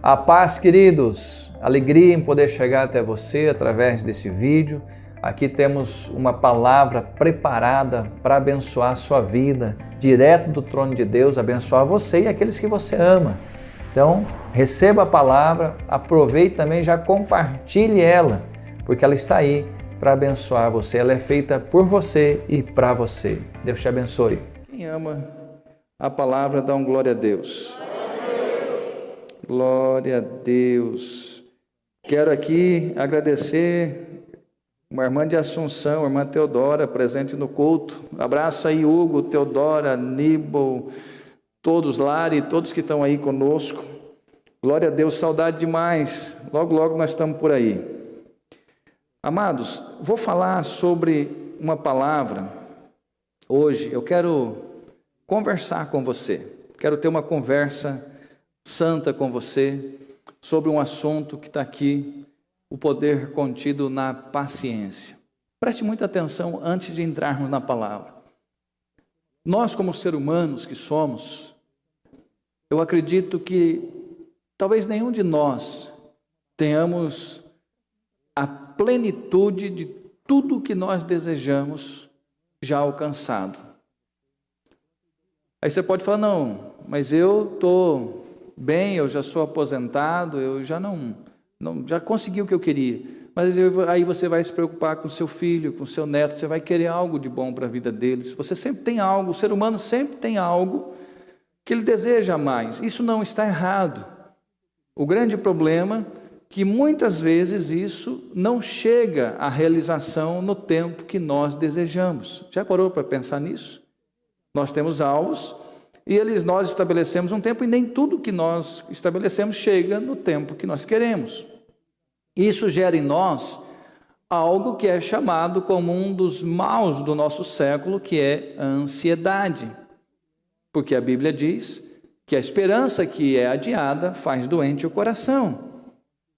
A paz, queridos, alegria em poder chegar até você através desse vídeo. Aqui temos uma palavra preparada para abençoar a sua vida, direto do trono de Deus, abençoar você e aqueles que você ama. Então, receba a palavra, aproveite também e já compartilhe ela, porque ela está aí para abençoar você. Ela é feita por você e para você. Deus te abençoe. Quem ama a palavra, dá um glória a Deus. Glória a Deus. Quero aqui agradecer uma irmã de Assunção, a irmã Teodora, presente no culto. Abraço aí, Hugo, Teodora, Aníbal, todos, Lari, todos que estão aí conosco. Glória a Deus, saudade demais. Logo, logo nós estamos por aí. Amados, vou falar sobre uma palavra. Hoje eu quero conversar com você. Quero ter uma conversa santa com você sobre um assunto que está aqui, o poder contido na paciência. Preste muita atenção antes de entrarmos na palavra. Nós, como seres humanos que somos, eu acredito que talvez nenhum de nós tenhamos a plenitude de tudo que nós desejamos já alcançado. Aí você pode falar, não, mas eu estou bem, eu já sou aposentado, eu já já consegui o que eu queria. Mas aí você vai se preocupar com seu filho, com seu neto, você vai querer algo de bom para a vida deles. Você sempre tem algo, o ser humano sempre tem algo que ele deseja mais. Isso não está errado. O grande problema é que muitas vezes isso não chega à realização no tempo que nós desejamos. Já parou para pensar nisso? Nós temos alvos e nós estabelecemos um tempo e nem tudo que nós estabelecemos chega no tempo que nós queremos. Isso gera em nós algo que é chamado como um dos maus do nosso século, que é a ansiedade. Porque a Bíblia diz que a esperança que é adiada faz doente o coração.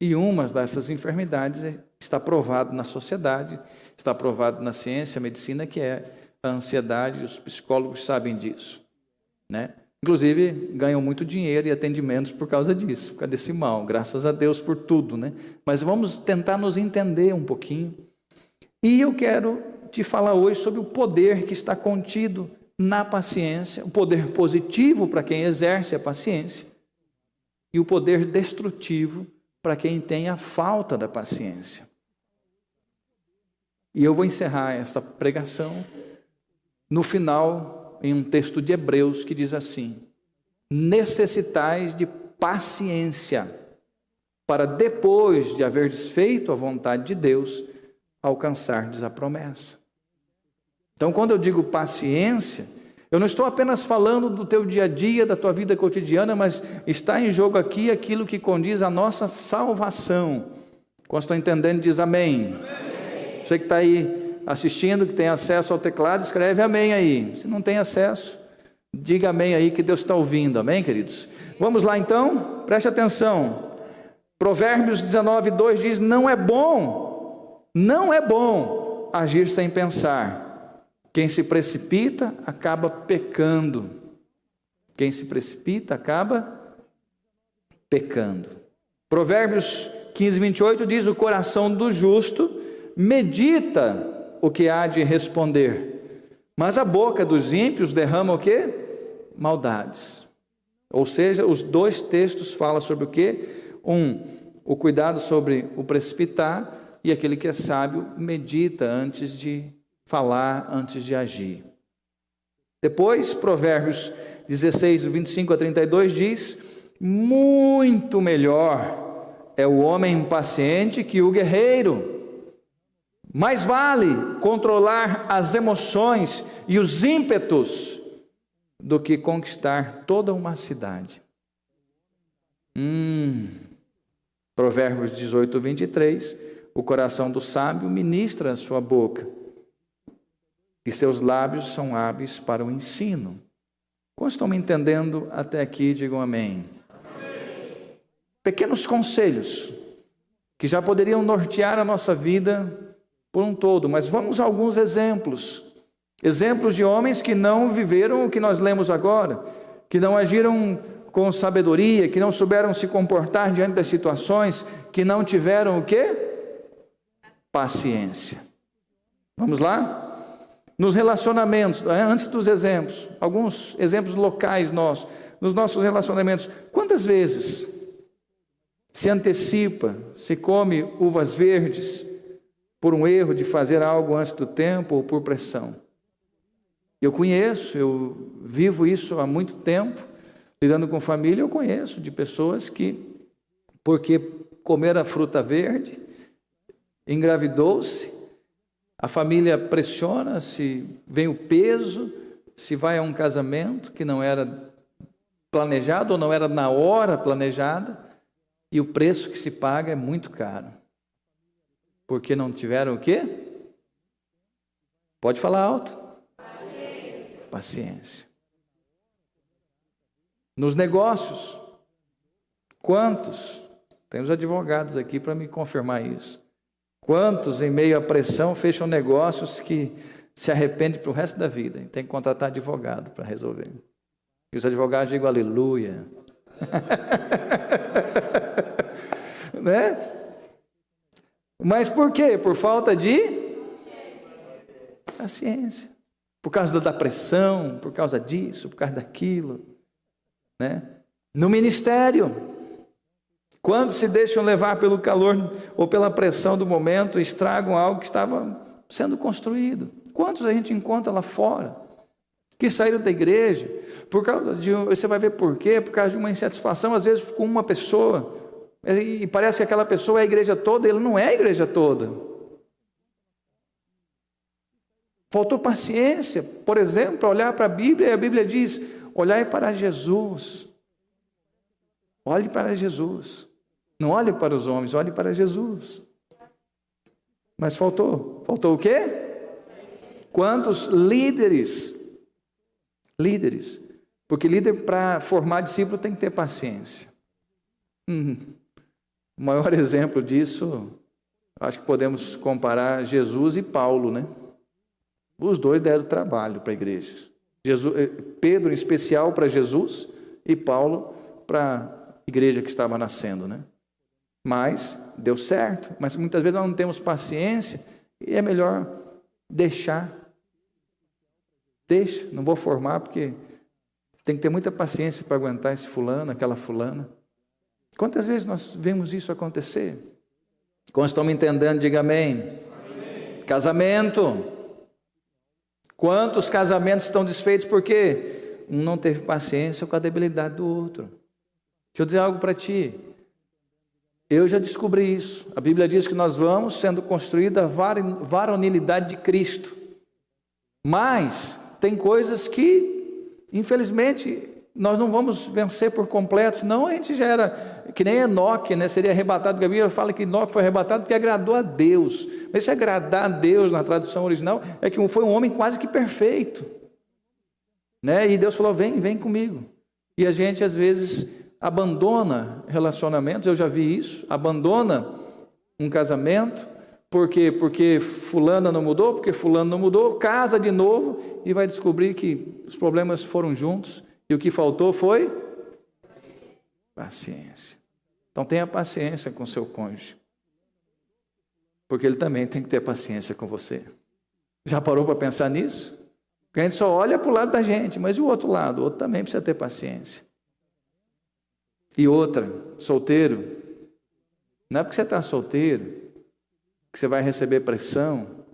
E uma dessas enfermidades está provado na sociedade, está provado na ciência, medicina, que é a ansiedade, os psicólogos sabem disso, né? Inclusive, ganham muito dinheiro e atendimentos por causa disso, por causa desse mal, graças a Deus por tudo, né? Mas vamos tentar nos entender um pouquinho. E eu quero te falar hoje sobre o poder que está contido na paciência, o poder positivo para quem exerce a paciência e o poder destrutivo para quem tem a falta da paciência. E eu vou encerrar esta pregação no final, em um texto de Hebreus que diz assim: necessitais de paciência, para depois de haverdes feito a vontade de Deus, alcançardes a promessa. Então, quando eu digo paciência, eu não estou apenas falando do teu dia a dia, da tua vida cotidiana, mas está em jogo aqui aquilo que condiz a nossa salvação. Quando estou entendendo, diz amém. Amém. Você que está aí assistindo, que tem acesso ao teclado, escreve amém aí. Se não tem acesso, diga amém aí que Deus está ouvindo. Amém, queridos? Vamos lá então, preste atenção. Provérbios 19:2 diz: não é bom agir sem pensar. Quem se precipita acaba pecando. Quem se precipita acaba pecando. Provérbios 15:28 diz: o coração do justo medita o que há de responder, mas a boca dos ímpios derrama o quê? Maldades. Ou seja, os dois textos falam sobre o quê? O cuidado sobre o precipitar, e aquele que é sábio medita antes de falar, antes de agir. Depois, Provérbios 16:25-32 diz: muito melhor é o homem paciente que o guerreiro. Mais vale controlar as emoções e os ímpetos do que conquistar toda uma cidade. Provérbios 18:23, o coração do sábio ministra a sua boca, e seus lábios são hábeis para o ensino. Como estão me entendendo até aqui, digam amém. Amém. Pequenos conselhos que já poderiam nortear a nossa vida por um todo, mas vamos a alguns exemplos de homens que não viveram o que nós lemos agora, que não agiram com sabedoria, que não souberam se comportar diante das situações, que não tiveram o quê? Paciência. Vamos lá? Nos relacionamentos, antes dos exemplos, alguns exemplos locais nossos, nos nossos relacionamentos, quantas vezes se antecipa, se come uvas verdes por um erro de fazer algo antes do tempo ou por pressão? Eu conheço, eu vivo isso há muito tempo, lidando com família, eu conheço de pessoas que, porque comeram a fruta verde, engravidou-se, a família pressiona, se vem o peso, se vai a um casamento que não era planejado ou não era na hora planejada, e o preço que se paga é muito caro. Porque não tiveram o quê? Pode falar alto. Paciência. Nos negócios, quantos? Tem os advogados aqui para me confirmar isso. Quantos, em meio à pressão, fecham negócios que se arrependem para o resto da vida? Tem que contratar advogado para resolver. E os advogados digam aleluia. Né? Mas por quê? Por falta de paciência. Por causa da pressão, por causa disso, por causa daquilo. Né? No ministério, quando se deixam levar pelo calor ou pela pressão do momento, estragam algo que estava sendo construído. Quantos a gente encontra lá fora, que saíram da igreja, por causa de, você vai ver por quê, por causa de uma insatisfação, às vezes com uma pessoa, e parece que aquela pessoa é a igreja toda, ele não é a igreja toda. Faltou paciência, por exemplo, para olhar para a Bíblia, e a Bíblia diz, olhai para Jesus. Olhe para Jesus. Não olhe para os homens, olhe para Jesus. Mas faltou. Faltou o quê? Quantos líderes? Líderes. Porque líder, para formar discípulo, tem que ter paciência. O maior exemplo disso, acho que podemos comparar Jesus e Paulo, né? Os dois deram trabalho para a igreja. Pedro, em especial, para Jesus, e Paulo, para a igreja que estava nascendo, né? Mas deu certo. Mas muitas vezes nós não temos paciência e é melhor deixar. Deixa, não vou formar porque tem que ter muita paciência para aguentar esse fulano, aquela fulana. Quantas vezes nós vemos isso acontecer? Quando estão me entendendo, diga amém. Amém. Casamento. Quantos casamentos estão desfeitos porque um não teve paciência com a debilidade do outro? Deixa eu dizer algo para ti. Eu já descobri isso. A Bíblia diz que nós vamos sendo construída a varonilidade de Cristo. Mas tem coisas que, infelizmente, nós não vamos vencer por completo, senão a gente já era que nem Enoque, né? Seria arrebatado, porque a Bíblia fala que Enoque foi arrebatado porque agradou a Deus. Mas se agradar a Deus na tradução original, é que foi um homem quase que perfeito, né? E Deus falou, vem comigo. E a gente às vezes abandona relacionamentos, eu já vi isso, abandona um casamento, por quê? Porque fulana não mudou, porque fulano não mudou, casa de novo e vai descobrir que os problemas foram juntos e o que faltou foi paciência. Então tenha paciência com seu cônjuge, porque ele também tem que ter paciência com você. Já parou para pensar nisso? Porque a gente só olha para o lado da gente, mas e o outro lado? O outro também precisa ter paciência. E outra, solteiro, não é porque você está solteiro que você vai receber pressão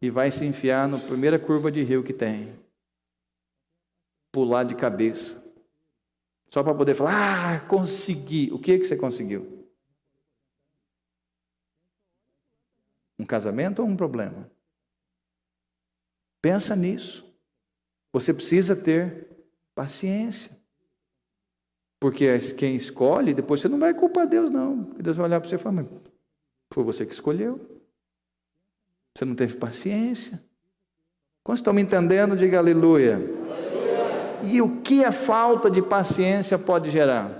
e vai se enfiar na primeira curva de rio que tem, pular de cabeça, só para poder falar, consegui. O que você conseguiu? Um casamento ou um problema? Pensa nisso. Você precisa ter paciência. Porque quem escolhe, depois você não vai culpar Deus, não. Porque Deus vai olhar para você e falar, mas foi você que escolheu. Você não teve paciência. Quantos estão me entendendo? Diga aleluia. Aleluia. E o que a falta de paciência pode gerar?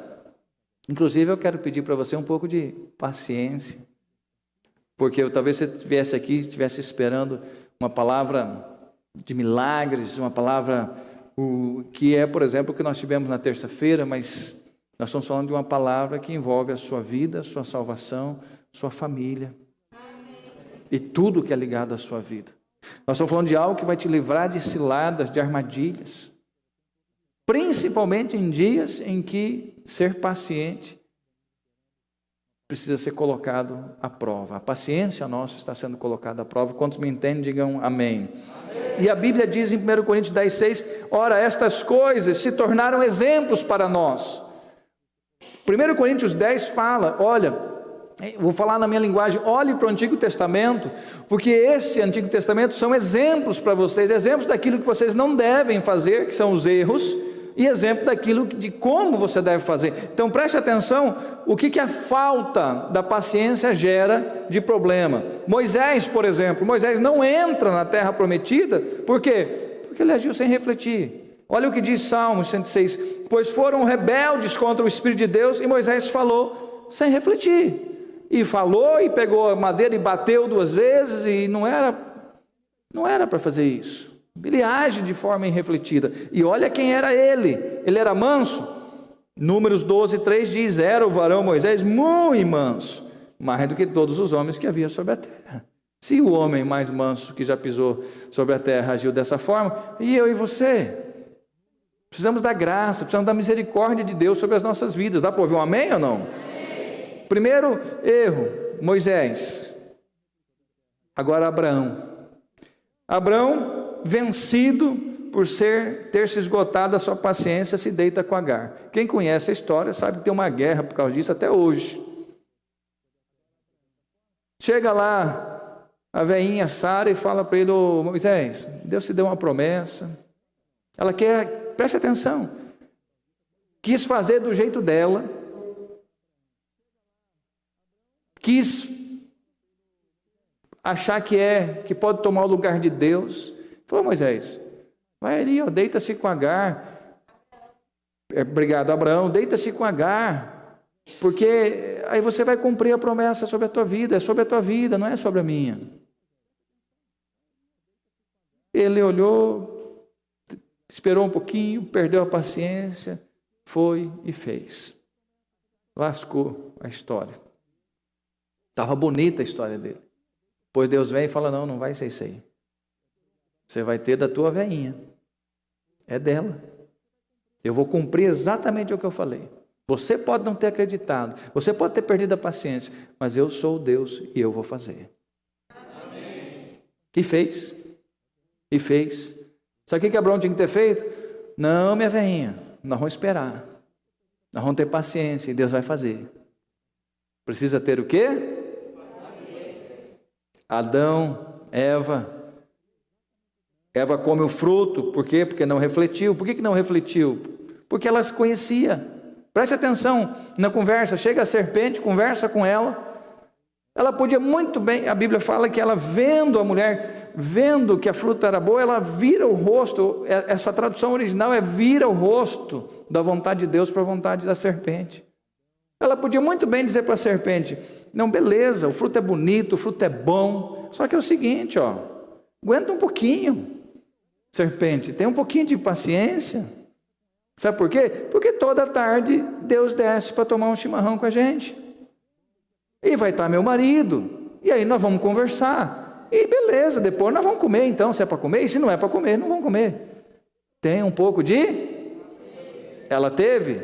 Inclusive, eu quero pedir para você um pouco de paciência. Porque talvez você estivesse aqui, estivesse esperando uma palavra de milagres, uma palavra que é, por exemplo, o que nós tivemos na terça-feira, mas nós estamos falando de uma palavra que envolve a sua vida, a sua salvação, sua família e tudo que é ligado à sua vida. Nós estamos falando de algo que vai te livrar de ciladas, de armadilhas, principalmente em dias em que ser paciente precisa ser colocado à prova. A paciência nossa está sendo colocada à prova. Quantos me entendem, digam amém. E a Bíblia diz em 1 Coríntios 10,6: ora, estas coisas se tornaram exemplos para nós. 1 Coríntios 10 fala, olha, vou falar na minha linguagem, olhe para o Antigo Testamento, porque esse Antigo Testamento são exemplos para vocês, exemplos daquilo que vocês não devem fazer, que são os erros, e exemplo daquilo de como você deve fazer. Então preste atenção, o que a falta da paciência gera de problema. Moisés, por exemplo, Moisés não entra na terra prometida, por quê? Porque ele agiu sem refletir. Olha o que diz Salmos 106, pois foram rebeldes contra o Espírito de Deus, e Moisés falou sem refletir, e falou, e pegou a madeira e bateu 2 vezes, e não era para fazer isso. Ele age de forma irrefletida. E olha quem era ele era manso. Números 12:3 diz, era o varão Moisés muito manso, mais do que todos os homens que havia sobre a terra. Se o homem mais manso que já pisou sobre a terra agiu dessa forma, e eu e você? Precisamos da graça, precisamos da misericórdia de Deus sobre as nossas vidas. Dá para ouvir um amém ou não? Amém. Primeiro erro, Moisés. Agora Abraão, vencido por ter se esgotado a sua paciência, se deita com Agar. Quem conhece a história sabe que tem uma guerra por causa disso até hoje. Chega lá a veinha Sara e fala para ele, ô Moisés, Deus te deu uma promessa. Ela quer, preste atenção, quis fazer do jeito dela, quis achar que pode tomar o lugar de Deus. Falou, Moisés, vai ali, deita-se com Agar. Obrigado, Abraão, deita-se com Agar, porque aí você vai cumprir a promessa sobre a tua vida, é sobre a tua vida, não é sobre a minha. Ele olhou, esperou um pouquinho, perdeu a paciência, foi e fez. Lascou a história. Estava bonita a história dele. Pois Deus vem e fala, não vai ser isso aí. Você vai ter da tua veinha. É dela. Eu vou cumprir exatamente o que eu falei. Você pode não ter acreditado, você pode ter perdido a paciência, mas eu sou o Deus e eu vou fazer. Amém. E fez. Sabe o que Abraão tinha que ter feito? Não, minha veinha, nós vamos esperar. Nós vamos ter paciência e Deus vai fazer. Precisa ter o quê? Paciência. Adão, Eva come o fruto, por quê? Porque não refletiu. Por que não refletiu? Porque ela se conhecia. Preste atenção na conversa, chega a serpente, conversa com ela. Ela podia muito bem, a Bíblia fala que ela vendo a mulher, vendo que a fruta era boa, ela vira o rosto, essa tradução original é vira o rosto da vontade de Deus para a vontade da serpente. Ela podia muito bem dizer para a serpente, não, beleza, o fruto é bonito, o fruto é bom, só que é o seguinte, aguenta um pouquinho. Serpente, tem um pouquinho de paciência. Sabe por quê? Porque toda tarde Deus desce para tomar um chimarrão com a gente. E vai estar meu marido. E aí nós vamos conversar. E beleza, depois nós vamos comer então, se é para comer. E se não é para comer, não vamos comer. Tem um pouco de... Ela teve?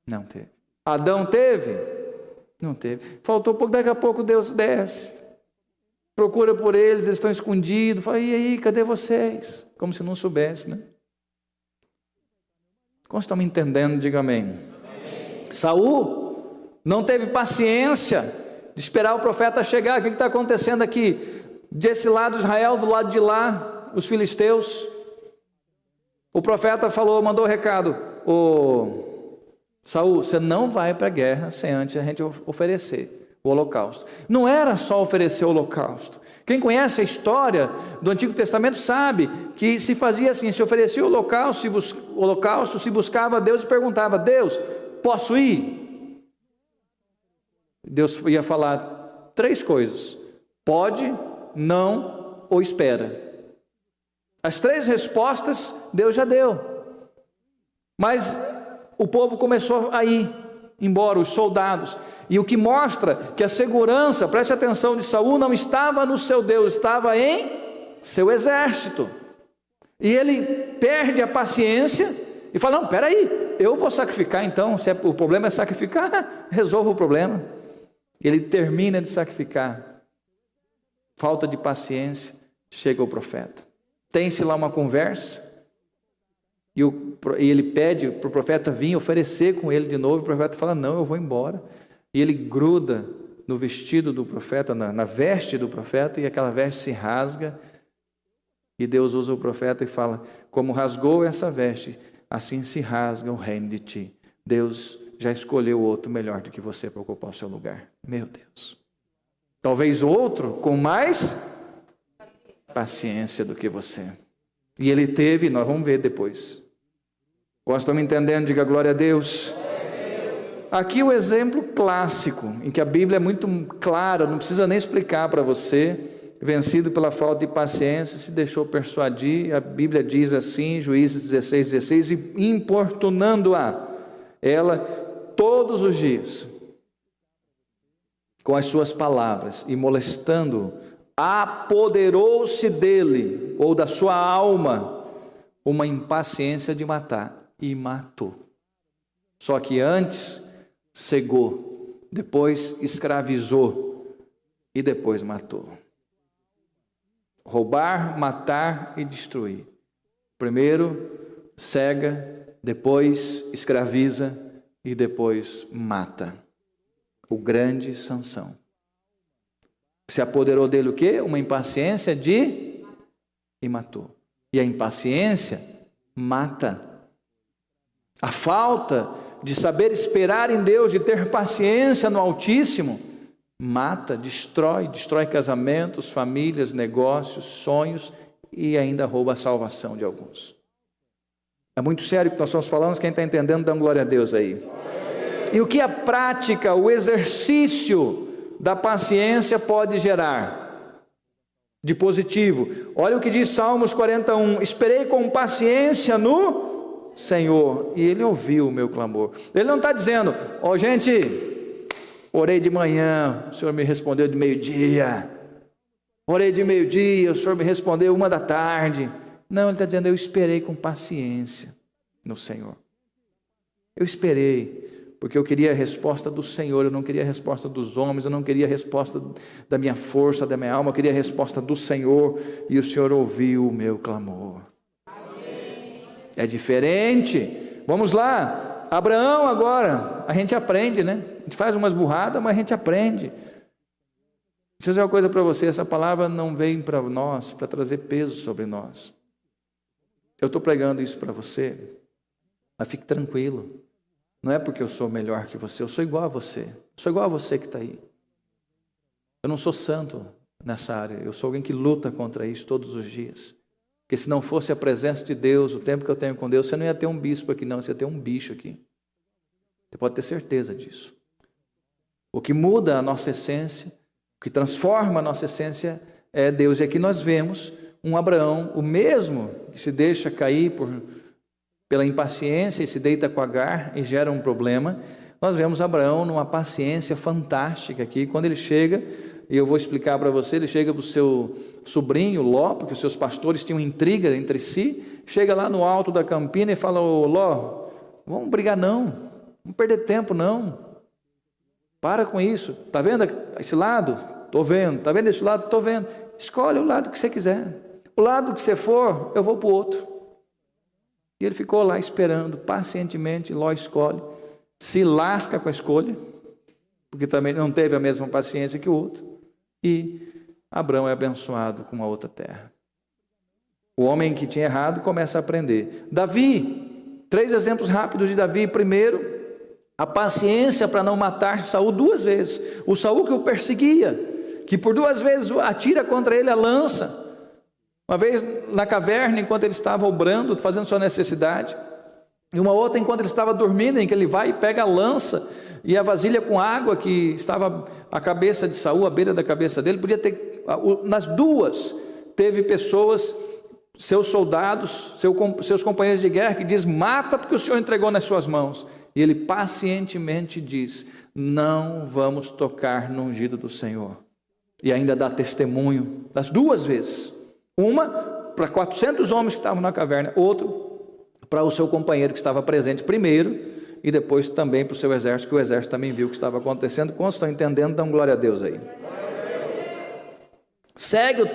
Não teve. Adão teve? Não teve. Faltou pouco, daqui a pouco Deus desce. Procura por eles estão escondidos. Fala, e aí, cadê vocês? Como se não soubesse, né? Como estão me entendendo? Diga amém. Saul não teve paciência de esperar o profeta chegar. O que está acontecendo aqui? Desse lado Israel, do lado de lá, os filisteus. O profeta falou, mandou o recado. Saul, você não vai para a guerra sem antes a gente oferecer o holocausto. Não era só oferecer o holocausto. Quem conhece a história do Antigo Testamento sabe que se fazia assim, se oferecia o holocausto, se buscava a Deus e perguntava, Deus, posso ir? Deus ia falar 3 coisas, pode, não ou espera. As 3 respostas Deus já deu. Mas o povo começou a ir embora, os soldados. E o que mostra que a segurança, preste atenção, de Saul não estava no seu Deus, estava em seu exército. E ele perde a paciência e fala: não, peraí, eu vou sacrificar então, se o problema é sacrificar, resolva o problema. Ele termina de sacrificar, falta de paciência, chega o profeta. Tem-se lá uma conversa, e ele pede para o profeta vir oferecer com ele de novo, o profeta fala: não, eu vou embora. E ele gruda no vestido do profeta, na veste do profeta, e aquela veste se rasga, e Deus usa o profeta e fala: como rasgou essa veste, assim se rasga o reino de ti. Deus já escolheu outro melhor do que você para ocupar o seu lugar. Meu Deus. Talvez outro com mais paciência do que você. E ele teve, nós vamos ver depois. Nós estamos entendendo? Diga glória a Deus. Aqui o exemplo clássico, em que a Bíblia é muito clara, não precisa nem explicar para você. Vencido pela falta de paciência, se deixou persuadir. A Bíblia diz assim, Juízes 16:16, e importunando-a, ela todos os dias, com as suas palavras, e molestando-o, apoderou-se dele, ou da sua alma, uma impaciência de matar, e matou. Só que antes cegou, depois escravizou, e depois matou. Roubar, matar e destruir. Primeiro cega, depois escraviza e depois mata. O grande Sansão. Se apoderou dele o quê? Uma impaciência e matou. E a impaciência mata. A falta de saber esperar em Deus, de ter paciência no Altíssimo, mata, destrói casamentos, famílias, negócios, sonhos e ainda rouba a salvação de alguns. É muito sério o que nós estamos falando, quem está entendendo, dá glória a Deus aí. E o que a prática, o exercício da paciência pode gerar de positivo? Olha o que diz Salmos 41, esperei com paciência no Senhor, e Ele ouviu o meu clamor. Ele não está dizendo, gente, orei de manhã, o Senhor me respondeu de meio-dia. Orei de meio-dia, o Senhor me respondeu 13h. Não, Ele está dizendo, eu esperei com paciência no Senhor. Eu esperei, porque eu queria a resposta do Senhor, eu não queria a resposta dos homens, eu não queria a resposta da minha força, da minha alma, eu queria a resposta do Senhor, e o Senhor ouviu o meu clamor. Amém. É diferente. Vamos lá, Abraão agora, a gente aprende, né? A gente faz umas burradas, mas a gente aprende. Deixa eu dizer uma coisa para você, essa palavra não vem para nós, para trazer peso sobre nós. Eu estou pregando isso para você, mas fique tranquilo. Não é porque eu sou melhor que você, eu sou igual a você. Eu sou igual a você que está aí. Eu não sou santo nessa área, eu sou alguém que luta contra isso todos os dias. Porque se não fosse a presença de Deus, o tempo que eu tenho com Deus, você não ia ter um bispo aqui não, você ia ter um bicho aqui. Você pode ter certeza disso. O que muda a nossa essência, o que transforma a nossa essência é Deus. E aqui nós vemos um Abraão, o mesmo que se deixa cair pela impaciência e se deita com Agar e gera um problema. Nós vemos Abraão numa paciência fantástica aqui. Quando ele chega, e eu vou explicar para você, ele chega para o seu sobrinho Ló, porque os seus pastores tinham intriga entre si, chega lá no alto da campina e fala, Ló, vamos brigar não, vamos perder tempo não, para com isso, está vendo esse lado? Estou vendo. Está vendo esse lado? Estou vendo. Escolhe o lado que você quiser, o lado que você for, eu vou para o outro. E ele ficou lá esperando, pacientemente. Ló escolhe, se lasca com a escolha, porque também não teve a mesma paciência que o outro, e Abraão é abençoado com uma outra terra. O homem que tinha errado começa a aprender. Davi, 3 exemplos rápidos de Davi. Primeiro, a paciência para não matar Saul 2 vezes. O Saul que o perseguia, que por 2 vezes atira contra ele a lança. Uma vez na caverna, enquanto ele estava obrando, fazendo sua necessidade, e uma outra enquanto ele estava dormindo, em que ele vai e pega a lança e a vasilha com água que estava à cabeça de Saul, à beira da cabeça dele. Podia ter, nas duas teve pessoas seus soldados, seus companheiros de guerra, que diz: mata porque o Senhor entregou nas suas mãos. E ele pacientemente diz: não vamos tocar no ungido do Senhor. E ainda dá testemunho das duas vezes. Uma para 400 homens que estavam na caverna, outro para o seu companheiro que estava presente primeiro, e depois também para o seu exército, que o exército também viu o que estava acontecendo. Quantos estão entendendo? Dão glória a Deus aí. Segue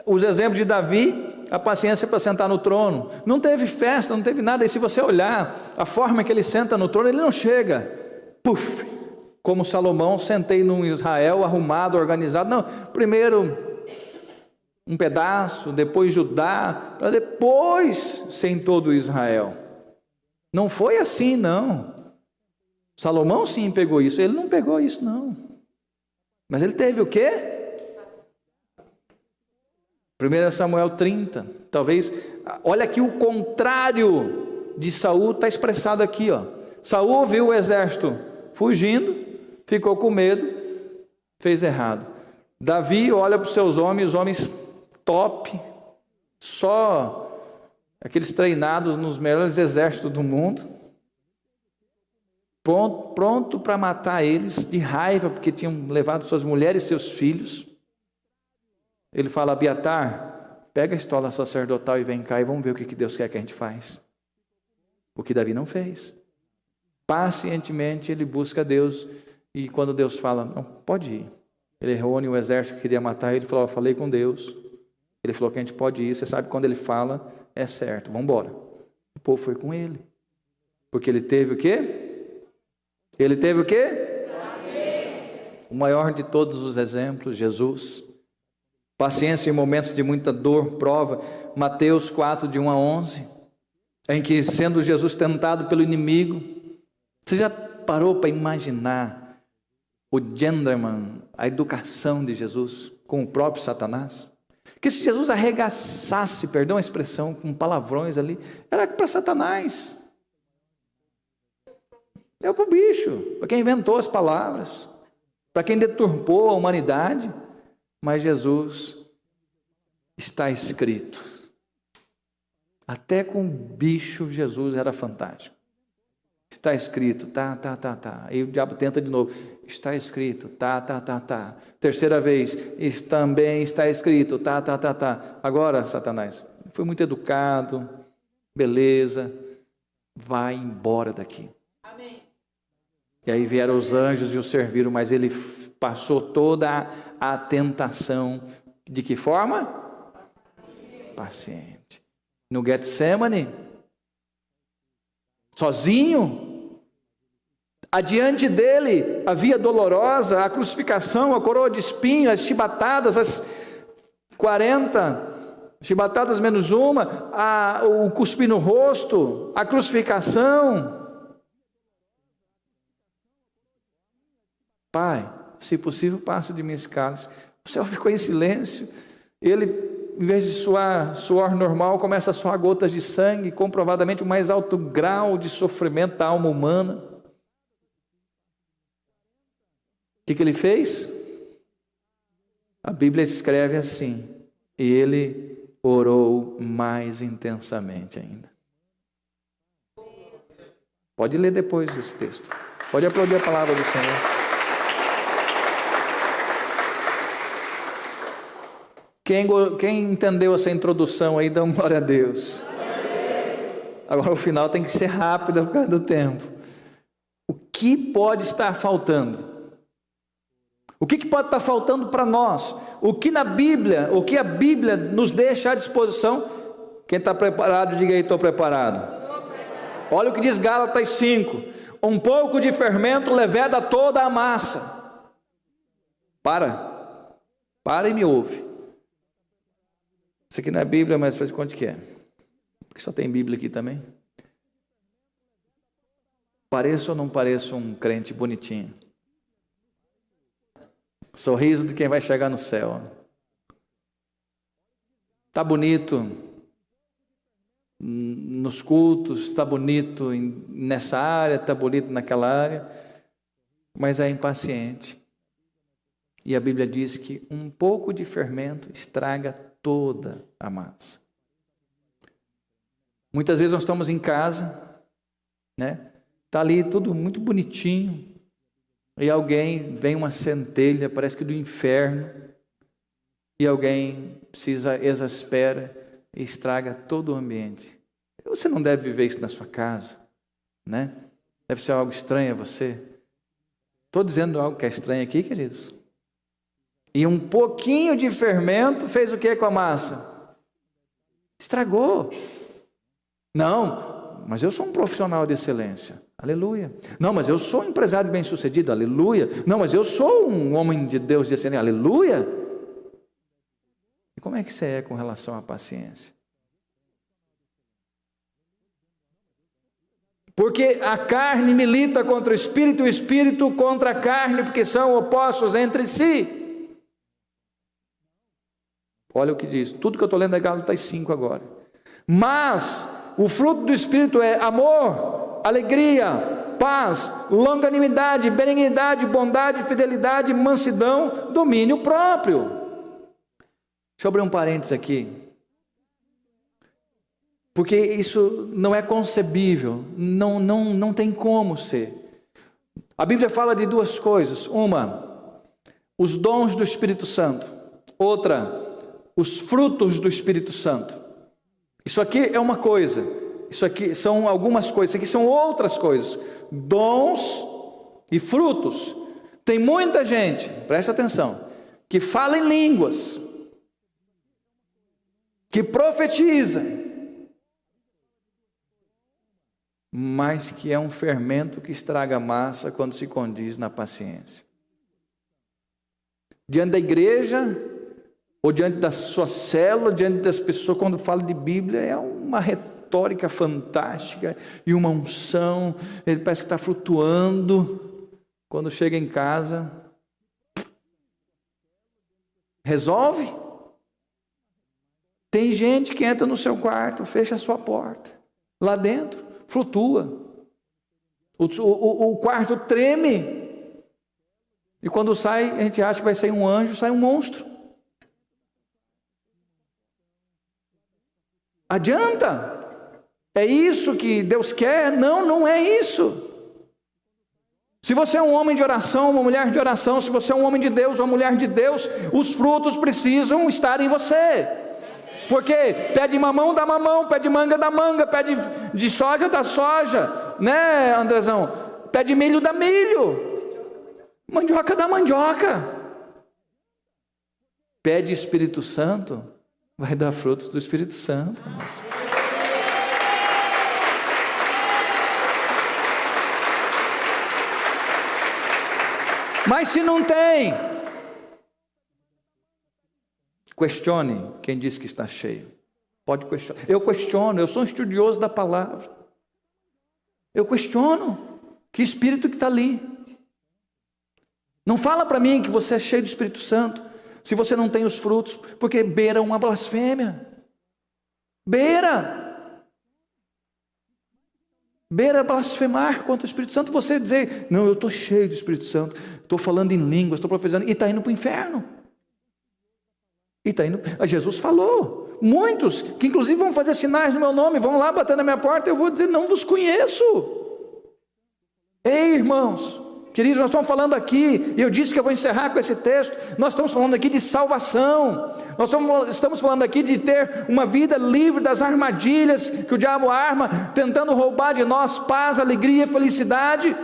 os exemplos de Davi, a paciência para sentar no trono. Não teve festa, não teve nada. E se você olhar a forma que ele senta no trono, ele não chega, puf, como Salomão: sentei num Israel arrumado, organizado. Não, primeiro um pedaço, depois Judá, para depois ser em todo Israel. Não foi assim, não. Salomão sim pegou isso, ele não pegou isso, não. Mas ele teve o quê? 1 Samuel 30, talvez, olha aqui o contrário de Saul está expressado aqui, ó. Saul viu o exército fugindo, ficou com medo, fez errado. Davi olha para os seus homens, os homens top, só aqueles treinados nos melhores exércitos do mundo, pronto para matar eles, de raiva, porque tinham levado suas mulheres e seus filhos. Ele fala: Abiatar, pega a estola sacerdotal e vem cá e vamos ver o que Deus quer que a gente faz. O que Davi não fez. Pacientemente ele busca Deus, e quando Deus fala: não, pode ir. Ele reúne o exército que queria matar ele, falou: falei com Deus. Ele falou que a gente pode ir. Você sabe, quando ele fala, é certo, vamos embora. O povo foi com ele. Porque ele teve o quê? Ele teve o quê? O maior de todos os exemplos, Jesus. Paciência em momentos de muita dor, prova. Mateus 4, de 1 a 11, em que, sendo Jesus tentado pelo inimigo, você já parou para imaginar o gentleman, a educação de Jesus com o próprio Satanás? Que se Jesus arregaçasse, perdão a expressão, com palavrões ali, era para Satanás. É para o bicho, para quem inventou as palavras, para quem deturpou a humanidade. Mas Jesus, está escrito. Até com o bicho Jesus era fantástico. Está escrito, tá. Aí o diabo tenta de novo. Está escrito, tá. Terceira vez, também está escrito, tá. Agora, Satanás, foi muito educado, beleza, vai embora daqui. Amém. E aí vieram os anjos e o serviram, mas ele passou toda a tentação. De que forma? Paciente. No Getsemane, sozinho, adiante dele a via dolorosa, a crucificação, a coroa de espinho, as chibatadas, as 40 chibatadas menos uma, o cuspir no rosto, a crucificação. Pai, se possível, passa de mim esse cálice. O céu ficou em silêncio. Ele, em vez de suar suor normal, começa a suar gotas de sangue, comprovadamente o mais alto grau de sofrimento da alma humana. O que ele fez? A Bíblia escreve assim: ele orou mais intensamente ainda. Pode ler depois esse texto. Pode aplaudir a palavra do Senhor. Quem entendeu essa introdução aí, dá uma glória a Deus. Agora o final tem que ser rápido por causa do tempo. O que pode estar faltando? O que pode estar faltando para nós? O que a Bíblia nos deixa à disposição? Quem está preparado, diga aí: estou preparado. Olha o que diz Gálatas 5: um pouco de fermento leveda toda a massa. Para e me ouve. Isso aqui não é Bíblia, mas faz de conta que é. Porque só tem Bíblia aqui também. Pareço ou não pareço um crente bonitinho? Sorriso de quem vai chegar no céu. Está bonito nos cultos, está bonito nessa área, está bonito naquela área, mas é impaciente. E a Bíblia diz que um pouco de fermento estraga toda a massa. Muitas vezes nós estamos em casa, né? Está ali tudo muito bonitinho, e alguém, vem uma centelha, parece que do inferno, e alguém se exaspera e estraga todo o ambiente. Você não deve viver isso na sua casa, né? Deve ser algo estranho a você. Estou dizendo algo que é estranho aqui, queridos. E um pouquinho de fermento fez o que com a massa? Estragou. Não, mas eu sou um profissional de excelência. Aleluia. Não, mas eu sou um empresário bem-sucedido. Aleluia. Não, mas eu sou um homem de Deus de excelência. Aleluia. E como é que você é com relação à paciência? Porque a carne milita contra o espírito contra a carne, porque são opostos entre si. Olha o que diz. Tudo que eu estou lendo é Gálatas 5 agora. Mas o fruto do Espírito é amor, alegria, paz, longanimidade, benignidade, bondade, fidelidade, mansidão, domínio próprio. Deixa eu abrir um parênteses aqui. Porque isso não é concebível, não tem como ser. A Bíblia fala de duas coisas. Uma, os dons do Espírito Santo. Outra, os frutos do Espírito Santo. Isso aqui é uma coisa, isso aqui são algumas coisas, isso aqui são outras coisas. Dons e frutos. Tem muita gente, presta atenção, que fala em línguas, que profetiza, mas que é um fermento que estraga a massa quando se condiz na paciência. Diante da igreja, ou diante da sua célula, diante das pessoas, quando fala de Bíblia, é uma retórica fantástica e uma unção, ele parece que está flutuando. Quando chega em casa, resolve. Tem gente que entra no seu quarto, fecha a sua porta, lá dentro, flutua. O quarto treme, e quando sai, a gente acha que vai sair um anjo, sai um monstro. Adianta? É isso que Deus quer? Não, não é isso. Se você é um homem de oração, uma mulher de oração, se você é um homem de Deus, uma mulher de Deus, os frutos precisam estar em você. Porque pé de mamão dá mamão, pé de manga dá manga, pé de soja dá soja, né, Andrezão? Pé de milho dá milho, mandioca dá mandioca. Pé de Espírito Santo vai dar frutos do Espírito Santo. Irmãos. Mas se não tem, questione quem diz que está cheio. Pode questionar. Eu questiono, eu sou um estudioso da palavra. Eu questiono que espírito que está ali. Não fala para mim que você é cheio do Espírito Santo se você não tem os frutos, porque beira uma blasfêmia. Beira blasfemar contra o Espírito Santo. Você dizer, não, eu estou cheio do Espírito Santo, estou falando em línguas, estou profetizando, e está indo para o inferno. E está indo. Jesus falou, muitos que inclusive vão fazer sinais no meu nome, vão lá bater na minha porta, eu vou dizer, não vos conheço. Ei, irmãos, queridos, nós estamos falando aqui, e eu disse que eu vou encerrar com esse texto, nós estamos falando aqui de salvação, nós estamos falando aqui de ter uma vida livre das armadilhas que o diabo arma, tentando roubar de nós paz, alegria, felicidade,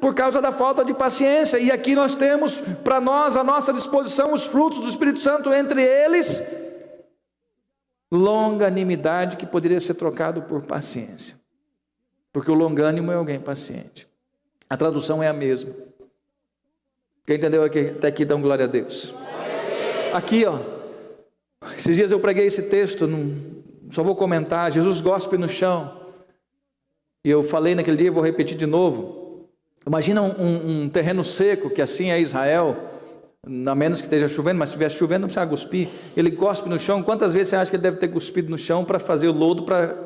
por causa da falta de paciência. E aqui nós temos para nós, à nossa disposição, os frutos do Espírito Santo, entre eles, longanimidade, que poderia ser trocado por paciência, porque o longânimo é alguém paciente. A tradução é a mesma. Quem entendeu aqui, até aqui, dão glória a Deus. Aqui, ó, esses dias eu preguei esse texto, só vou comentar. Jesus gospe no chão, e eu falei naquele dia, vou repetir de novo. Imagina um terreno seco, que assim é Israel, a menos que esteja chovendo, mas se estiver chovendo não precisa cuspir. Ele gospe no chão. Quantas vezes você acha que ele deve ter cuspido no chão para fazer o lodo para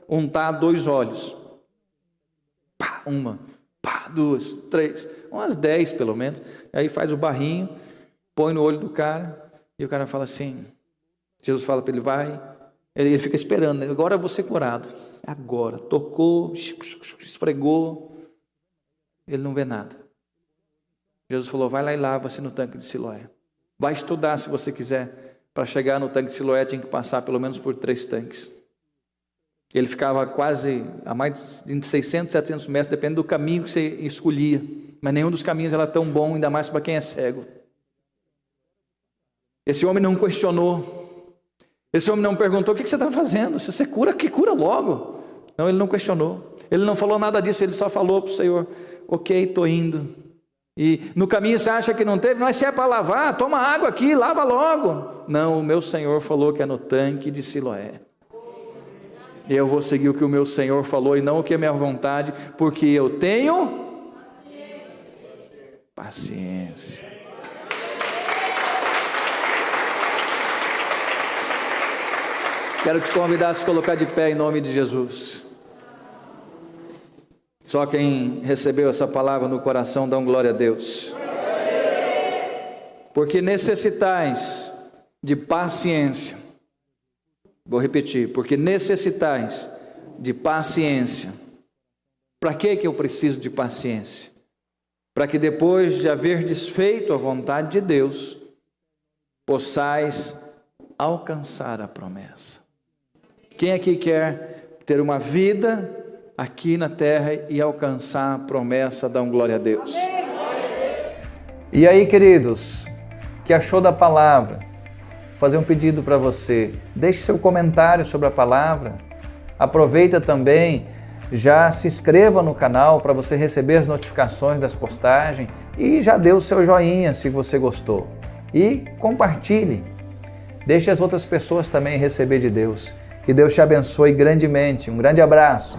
untar 2 olhos? Pá, uma, pá, 2, 3, umas 10 pelo menos. Aí faz o barrinho, põe no olho do cara, e o cara fala assim, Jesus fala para ele, vai, ele fica esperando, né? Agora eu vou ser curado. Agora, tocou, esfregou, ele não vê nada. Jesus falou, vai lá e lava-se no tanque de Siloé. Vai estudar se você quiser. Para chegar no tanque de Siloé tinha que passar pelo menos por 3 tanques. Ele ficava quase a mais de 600, 700 metros, dependendo do caminho que você escolhia. Mas nenhum dos caminhos era tão bom, ainda mais para quem é cego. Esse homem não questionou. Esse homem não perguntou, o que você está fazendo? Se você cura, que cura logo. Não, ele não questionou. Ele não falou nada disso, ele só falou para o Senhor, ok, estou indo. E no caminho você acha que não teve? Mas se é para lavar, toma água aqui, lava logo. Não, o meu Senhor falou que é no tanque de Siloé. Eu vou seguir o que o meu Senhor falou e não o que é minha vontade, porque eu tenho paciência. Quero te convidar a se colocar de pé em nome de Jesus. Só quem recebeu essa palavra no coração, dá glória a Deus. Porque necessitais de paciência. Vou repetir, porque necessitais de paciência. Para que eu preciso de paciência? Para que depois de haver desfeito a vontade de Deus, possais alcançar a promessa. Quem aqui quer ter uma vida aqui na terra e alcançar a promessa? Dá glória a Deus. E aí, queridos, que achou da palavra? Vou fazer um pedido para você. Deixe seu comentário sobre a palavra. Aproveita também, já se inscreva no canal para você receber as notificações das postagens e já dê o seu joinha se você gostou. E compartilhe. Deixe as outras pessoas também receber de Deus. Que Deus te abençoe grandemente. Um grande abraço.